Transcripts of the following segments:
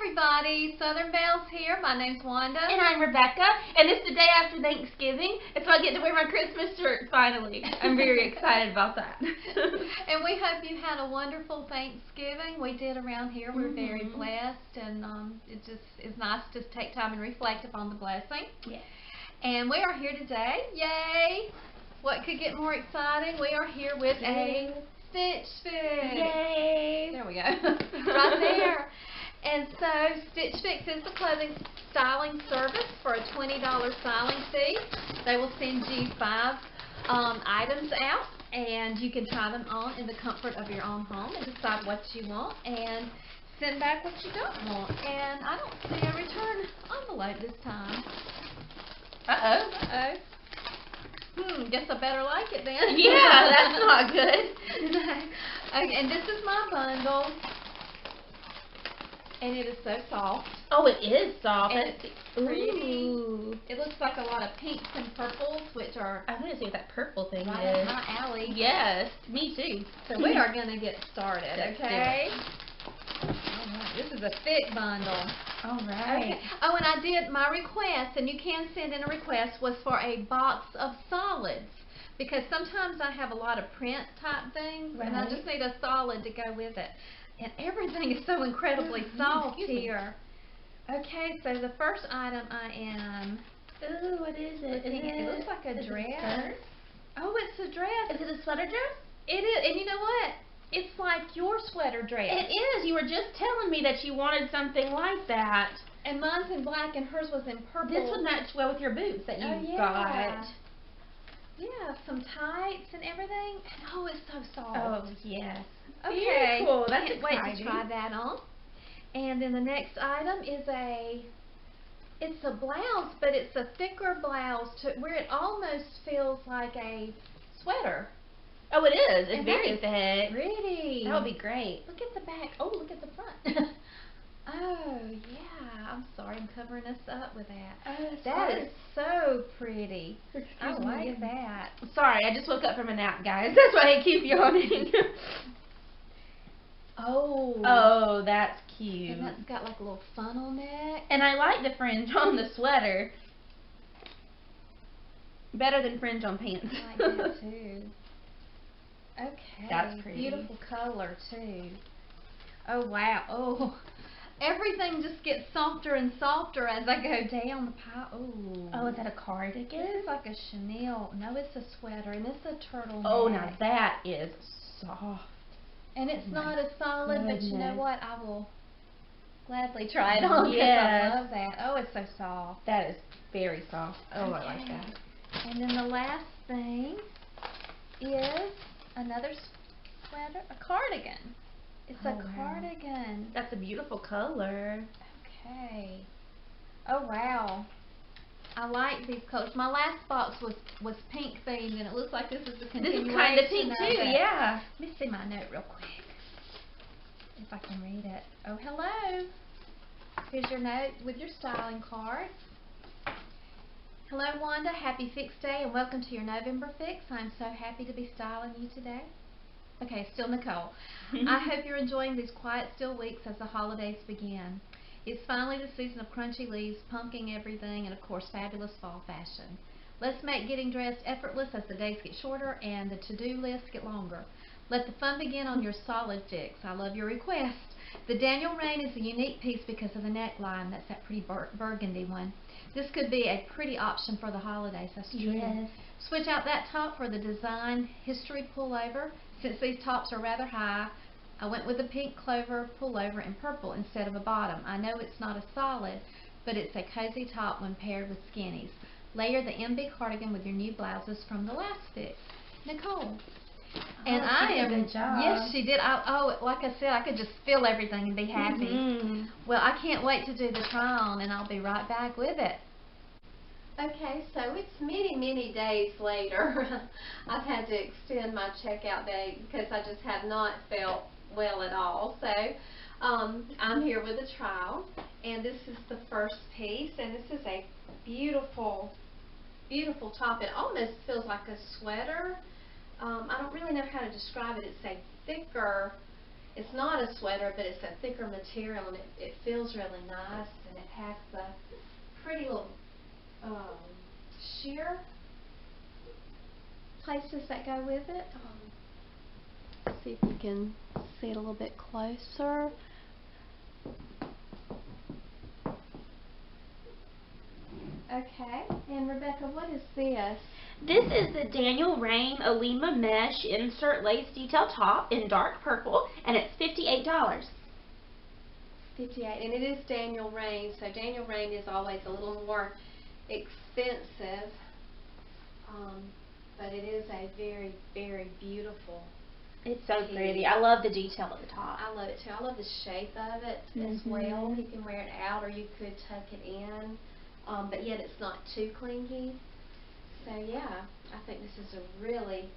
everybody, Southern Bells here. My name's Wanda. And I'm Rebecca, and it's the day after Thanksgiving, and so I get to wear my Christmas shirt finally. I'm very excited about that. And we hope you had a wonderful Thanksgiving. We did around here. We're very blessed, and it just is nice to just take time and reflect upon the blessing. Yes. And we are here today. Yay! What could get more exciting? We are here with a Stitch Fix. Yay! There we go. Right there. And so Stitch Fix is the clothing styling service for a $20 styling fee. They will send you 5 items out, and you can try them on in the comfort of your own home and decide what you want and send back what you don't want. And I don't see a return envelope this time. Uh-oh. Uh-oh. Guess I better like it then. Yeah, that's not good. Okay, and this is my bundle. And it is so soft. Oh, it is soft. And it's pretty. Ooh. It looks like a lot of pinks and purples, which are I want to see what that purple thing right is. up my alley. Yes, me too. So we are going to get started, Let's do okay? it. Alright, this is a thick bundle. All right. Okay. Oh, and I did my request, and you can send in a request, was for a box of solids. Because sometimes I have a lot of print type things, and I Right. just need a solid to go with it. And everything is so incredibly soft excuse me. here. Okay, so the first item I am Ooh, what is it? looking at, it looks like a Is it dress. skirt? Oh, it's a dress. Is it a sweater dress? It is, and you know what? It's like your sweater dress. It is. You were just telling me that you wanted something like that. And mine's in black, and hers was in purple. This would match well with your boots that you yeah. got. Yeah, some tights and everything. And oh, it's so soft. Oh, yes. Okay. Beautiful. That's Can't wait to exciting. try that on. And then the next item is it's a blouse, but it's a thicker blouse to where it almost feels like a sweater. Oh, it is. It's And very that is thick. Pretty. That would be great. Look at the back. Oh, look at the front. Oh, yeah. I'm sorry, I'm covering us up with that. Oh, That is so pretty. I Excuse me like again. that. Sorry, I just woke up from a nap, guys. That's why I keep yawning. Oh. Oh, that's cute. And that's got like a little funnel neck. And I like the fringe on the sweater. Better than fringe on pants. I like that too. Okay. That's pretty. Beautiful color too. Oh wow. Oh. Everything just gets softer and softer as I go down the pile. Oh. Oh, is that a cardigan? This is like a Chanel. No, it's a sweater, and it's a turtleneck. Oh, now that is soft. And it's Oh my not as solid, but you know goodness. what? I will gladly try it on because Yes. I love that. Oh, it's so soft. That is very soft. Oh, I like Okay. that. And then the last thing is another sweater, a cardigan. It's Oh, a wow. cardigan. That's a beautiful color. Okay. Oh wow. I like these colors. My last box was pink themed, and it looks like this is the This continuation. is kind of pink of too, it. yeah. Let me see my note real quick, if I can read it. Oh, hello. Here's your note with your styling card. Hello, Wanda. Happy Fix Day, and welcome to your November Fix. I'm so happy to be styling you today. Okay, still Nicole. I hope you're enjoying these quiet, still weeks as the holidays begin. It's finally the season of crunchy leaves, pumpkin everything, and of course, fabulous fall fashion. Let's make getting dressed effortless as the days get shorter and the to-do lists get longer. Let the fun begin on your solid fix. I love your request. The Daniel Rain is a unique piece because of the neckline. That's that pretty burgundy one. This could be a pretty option for the holidays. That's true. Yes. Switch out that top for the design history pullover. Since these tops are rather high, I went with a pink clover pullover in purple instead of a bottom. I know it's not a solid, but it's a cozy top when paired with skinnies. Layer the MB cardigan with your new blouses from the last fix. Nicole. And Oh, I she did a am, good job. yes, she did. Like I said, I could just feel everything and be happy. Mhm. Well, I can't wait to do the try on, and I'll be right back with it. Okay, so it's many, many days later. I've had to extend my checkout date because I just have not felt well at all. So I'm here with a trial, and this is the first piece, and this is a beautiful, beautiful top. It almost feels like a sweater. I don't really know how to describe it. It's a thicker it's not a sweater, but it's a thicker material, and it feels really nice, and it has the pretty little sheer places that go with it. See if you can see it a little bit closer. Okay, and Rebecca, what is this? This is the Daniel Rain Alima Mesh Insert Lace Detail Top in dark purple, and it's $58. 58, and it is Daniel Rain, so Daniel Rain is always a little more expensive, but it is a very, very beautiful. It's so piece. pretty. I love the detail at the top. I love it too. I love the shape of it as well. You can wear it out, or you could tuck it in, but yet it's not too clingy. So yeah, I think this is a really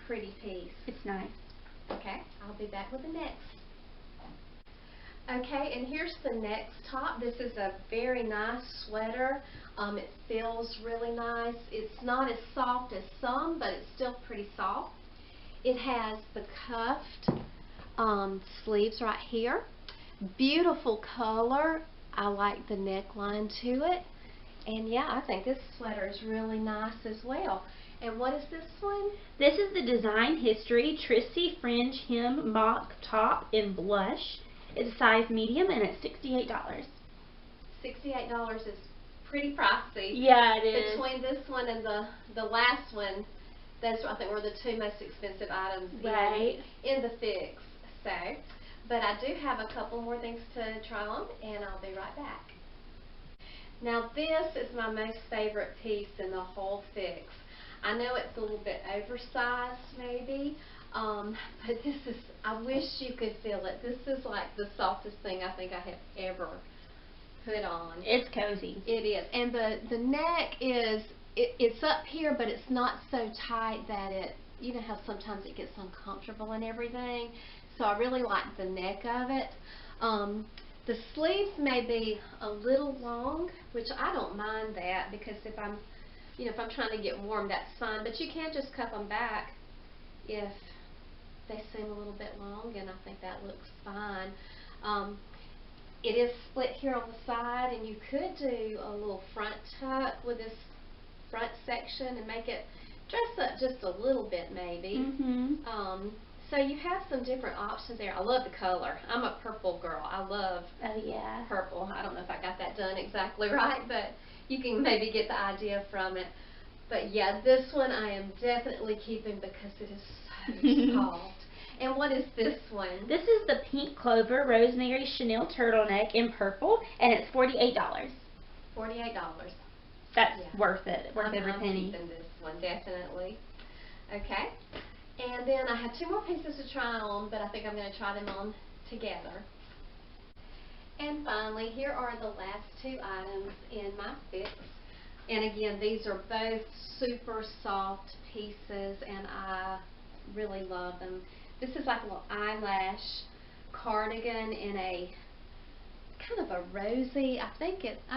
pretty piece. It's nice. Okay, I'll be back with the next. Okay, and here's the next top. This is a very nice sweater. It feels really nice. It's not as soft as some, but it's still pretty soft. It has the cuffed sleeves right here. Beautiful color. I like the neckline to it. And yeah, I think this sweater is really nice as well. And what is this one? This is the Design History Trissy Fringe Hem Mock Top in Blush. It's a size medium, and it's $68. $68 is pretty pricey. Yeah, it is. Between this one and the last one, those I think were the two most expensive items in the fix. So, but I do have a couple more things to try on, and I'll be right back. Now this is my most favorite piece in the whole fix. I know it's a little bit oversized maybe, but this is, I wish you could feel it. This is like the softest thing I think I have ever put on. It's cozy. It is. And the neck is, it's up here, but it's not so tight that it, you know how sometimes it gets uncomfortable and everything. So I really like the neck of it. The sleeves may be a little long, which I don't mind that, because if I'm, you know, if I'm trying to get warm, that's fine. But you can just cuff them back if they seem a little bit long, and I think that looks fine. It is split here on the side, and you could do a little front tuck with this front section and make it dress up just a little bit maybe. So you have some different options there. I love the color. I'm a purple girl. I love purple. I don't know if I got that done exactly right, but you can maybe get the idea from it. But yeah, this one I am definitely keeping because it is so soft. And what is this one? This is the Pink Clover Rosemary Chenille Turtleneck in purple, and it's $48. $48. That's worth it. Worth every penny. I'm keeping this one, definitely. Okay. And then I have two more pieces to try on, but I think I'm going to try them on together. And finally, here are the last two items in my fix. And again, these are both super soft pieces, and I really love them. This is like a little eyelash cardigan in a kind of a rosy, I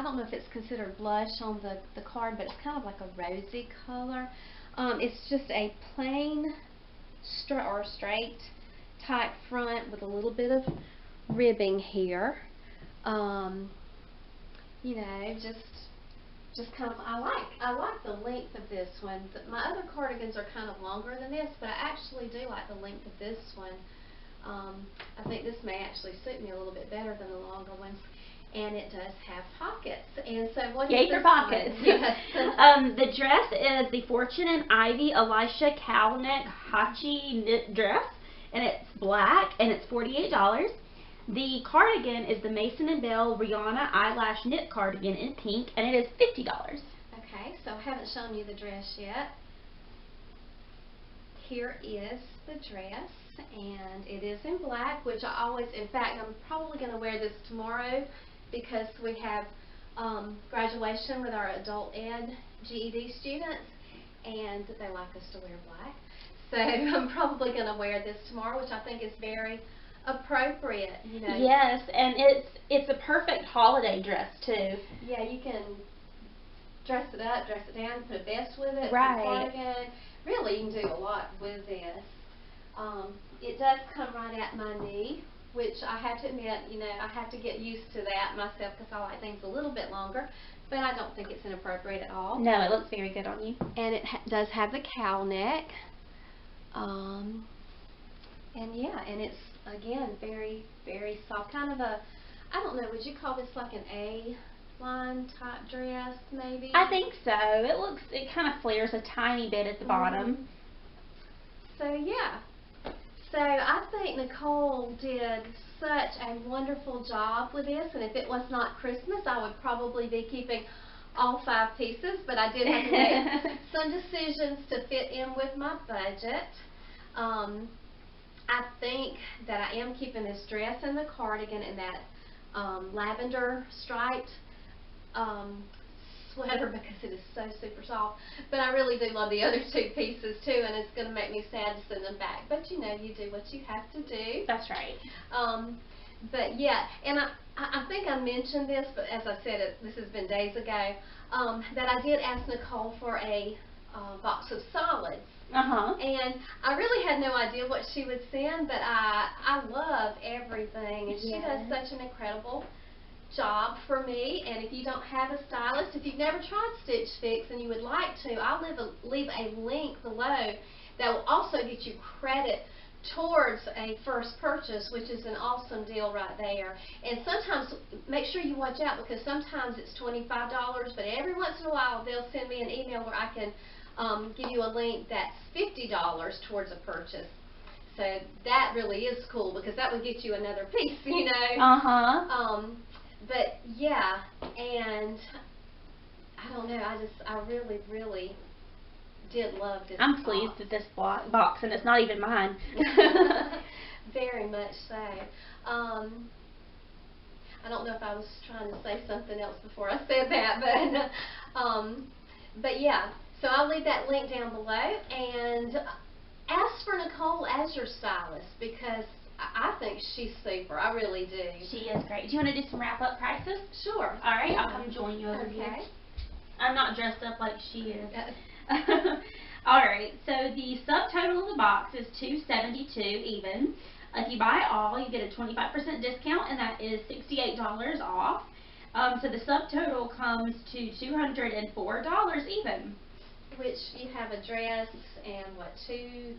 don't know if it's considered blush on the card, but it's kind of like a rosy color. It's just a plain straight type front with a little bit of ribbing here. You know, just kind of, I like the length of this one. My other cardigans are kind of longer than this, but I actually do like the length of this one. I think this may actually suit me a little bit better than the longer ones. And it does have pockets. And so what is for this pockets. one? Yes. The dress is the Fortune and Ivy Elisha Cowneck Hachi knit dress, and it's black, and it's $48. The cardigan is the Mason & Bell Rihanna Eyelash Knit Cardigan in pink, and it is $50. Okay, so I haven't shown you the dress yet. Here is the dress, and it is in black, which I always, in fact, I'm probably going to wear this tomorrow because we have graduation with our adult ed GED students, and they like us to wear black. So I'm probably going to wear this tomorrow, which I think is very appropriate, you know. Yes, and it's a perfect holiday dress too. Yeah, you can dress it up, dress it down, put a vest with it, right. Put a cardigan. Really, you can do a lot with this. it does come right at my knee, which I have to admit, you know, I have to get used to that myself because I like things a little bit longer, but I don't think it's inappropriate at all. No, it looks very good on you. And it does have the cowl neck. And yeah, and it's, again, very, very soft. Kind of a, I don't know, would you call this like an A-line type dress, maybe? I think so. It kind of flares a tiny bit at the bottom. So yeah. So I think Nicole did such a wonderful job with this, and if it was not Christmas, I would probably be keeping all 5 pieces, but I did have to make some decisions to fit in with my budget. I think that I am keeping this dress and the cardigan and that lavender striped sweater because it is so super soft. But I really do love the other 2 pieces too, and it's going to make me sad to send them back. But you know, you do what you have to do. That's right. But yeah, and I think I mentioned this, but as I said, this has been days ago, that I did ask Nicole for a box of solids. And I really had no idea what she would send, but I love everything, and she does such an incredible job for me. And if you don't have a stylist, if you've never tried Stitch Fix and you would like to, I'll leave a link below that will also get you credit towards a first purchase, which is an awesome deal right there. And sometimes, make sure you watch out, because sometimes it's $25, but every once in a while they'll send me an email where I can give you a link that's $50 towards a purchase. So that really is cool, because that would get you another piece, you know. But yeah, and I don't know, I really, really did love this I'm box. pleased with this box, and it's not even mine. Very much so. I don't know if I was trying to say something else before I said that, but yeah. So I'll leave that link down below, and ask for Nicole as your stylist, because I think she's super. I really do. She is great. Do you want to do some wrap-up prices? Sure. All right, I'll come join you over here. I'm not dressed up like she is. All right, so the subtotal of the box is $272 even. If you buy all, you get a 25% discount, and that is $68 off. So the subtotal comes to $204 even. Which you have a dress and what, 3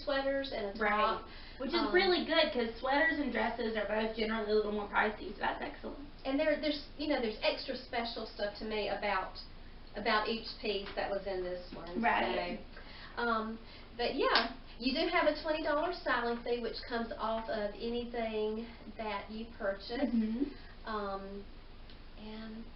sweaters and a top. Right. Which is really good, because sweaters and dresses are both generally a little more pricey, so that's excellent. And there's you know, there's extra special stuff to me about each piece that was in this one. Right. So, but yeah, you do have a $20 styling fee, which comes off of anything that you purchase. And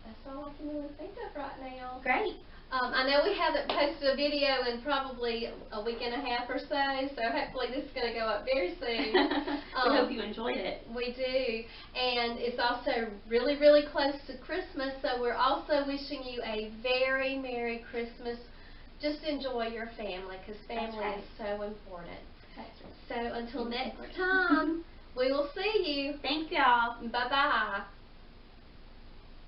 that's all I can really think of right now. Great. I know we haven't posted a video in probably a week and a half or so hopefully this is going to go up very soon. We hope you enjoyed it. We do. And it's also really, really close to Christmas, so we're also wishing you a very Merry Christmas. Just enjoy your family, because family is so important. So until next time, we will see you. Thanks, y'all. Bye-bye.